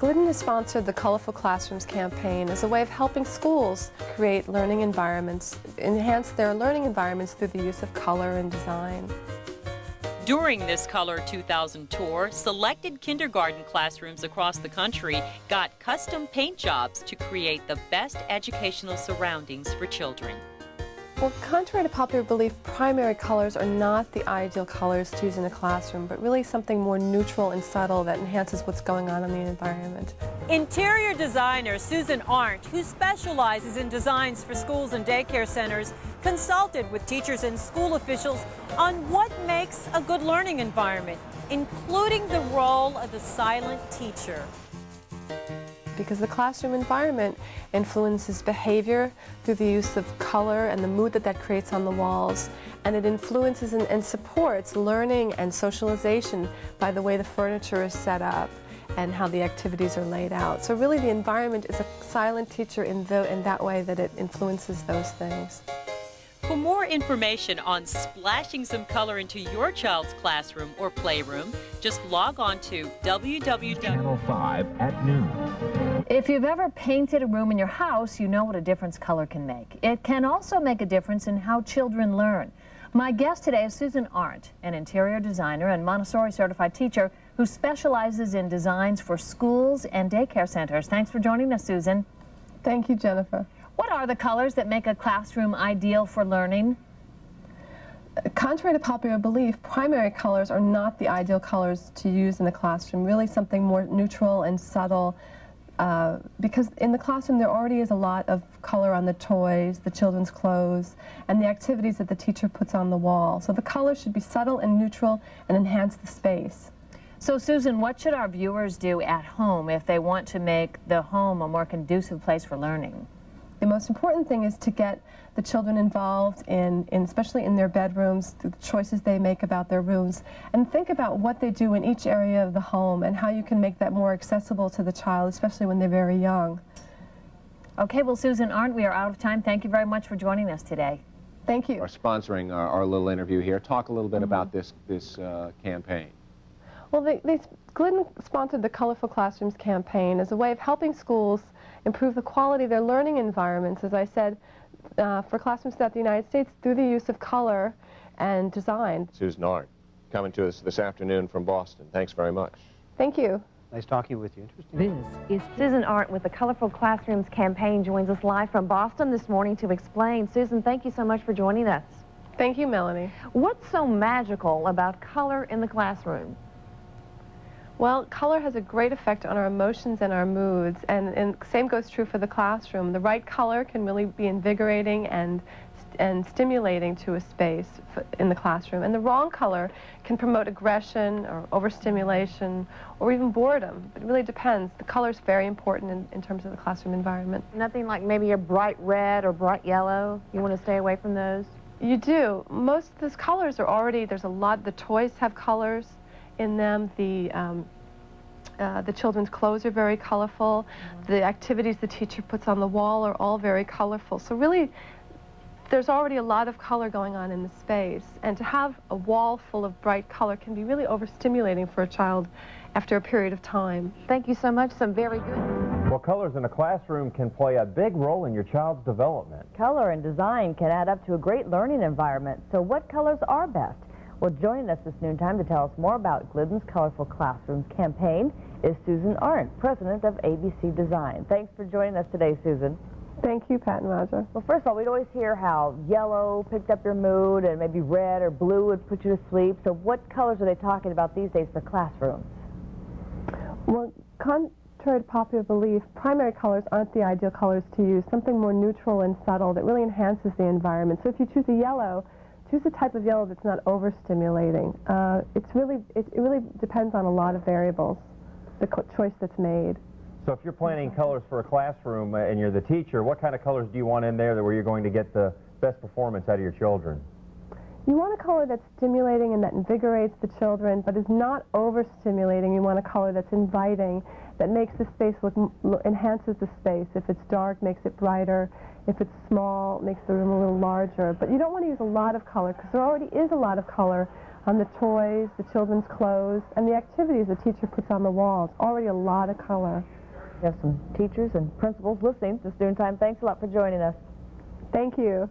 Glidden has sponsored the Colorful Classrooms campaign as a way of helping schools create learning environments, enhance their learning environments through the use of color and design. During this Color 2000 tour, selected kindergarten classrooms across the country got custom paint jobs to create the best educational surroundings for children. Well, contrary to popular belief, primary colors are not the ideal colors to use in a classroom, but really something more neutral and subtle that enhances what's going on in the environment. Interior designer Susan Arndt, who specializes in designs for schools and daycare centers, consulted with teachers and school officials on what makes a good learning environment, including the role of the silent teacher. Because the classroom environment influences behavior through the use of color and the mood that creates on the walls, and it influences and supports learning and socialization by the way the furniture is set up and how the activities are laid out. So really the environment is a silent teacher in that way that it influences those things. For more information on splashing some color into your child's classroom or playroom, just log on to Channel 5 at noon. If you've ever painted a room in your house, you know what a difference color can make. It can also make a difference in how children learn. My guest today is Susan Arndt, an interior designer and Montessori certified teacher who specializes in designs for schools and daycare centers. Thanks for joining us, Susan. Thank you, Jennifer. What are the colors that make a classroom ideal for learning? Contrary to popular belief, primary colors are not the ideal colors to use in the classroom, really something more neutral and subtle, because in the classroom there already is a lot of color on the toys, the children's clothes, and the activities that the teacher puts on the wall. So the colors should be subtle and neutral and enhance the space. So Susan, what should our viewers do at home if they want to make the home a more conducive place for learning? The most important thing is to get the children involved especially in their bedrooms, the choices they make about their rooms, and think about what they do in each area of the home and how you can make that more accessible to the child, especially when they're very young. Okay, well, Susan Arndt, we are out of time. Thank you very much for joining us today. Thank you. Are sponsoring our little interview here. Talk a little bit about this campaign. Well, Glidden sponsored the Colorful Classrooms campaign as a way of helping schools improve the quality of their learning environments, as I said, for classrooms throughout the United States through the use of color and design. Susan Arndt, coming to us this afternoon from Boston. Thanks very much. Thank you. Nice talking with you. Interesting. This is Susan Arndt with the Colorful Classrooms campaign joins us live from Boston this morning to explain. Susan, thank you so much for joining us. Thank you, Melanie. What's so magical about color in the classroom? Well, color has a great effect on our emotions and our moods, and same goes true for the classroom. The right color can really be invigorating and stimulating to a space in the classroom, and the wrong color can promote aggression or overstimulation or even boredom. It really depends. The color is very important in terms of the classroom environment. Nothing like maybe a bright red or bright yellow? You want to stay away from those? You do. Most of those colors are already, there's a lot, the toys have colors in them. The children's clothes are very colorful. The activities the teacher puts on the wall are all very colorful. So really, there's already a lot of color going on in the space. And to have a wall full of bright color can be really overstimulating for a child after a period of time. Thank you so much. Some very good. Well, colors in a classroom can play a big role in your child's development. Color and design can add up to a great learning environment. So what colors are best? Well, joining us this noontime to tell us more about Glidden's Colorful Classrooms campaign is Susan Arndt, president of ABC Design. Thanks for joining us today, Susan. Thank you, Pat and Roger. Well, first of all, we'd always hear how yellow picked up your mood and maybe red or blue would put you to sleep. So what colors are they talking about these days for classrooms? Well, contrary to popular belief, primary colors aren't the ideal colors to use. Something more neutral and subtle that really enhances the environment. So if you choose a yellow, choose a type of yellow that's not overstimulating. It really depends on a lot of variables, the choice that's made. So if you're planning colors for a classroom and you're the teacher, what kind of colors do you want in there where you're going to get the best performance out of your children? You want a color that's stimulating and that invigorates the children, but is not overstimulating. You want a color that's inviting, that makes the space enhances the space. If it's dark, makes it brighter. If it's small, makes the room a little larger. But you don't want to use a lot of color, because there already is a lot of color on the toys, the children's clothes, and the activities the teacher puts on the walls. Already a lot of color. We have some teachers and principals listening to Noontime. Thanks a lot for joining us. Thank you.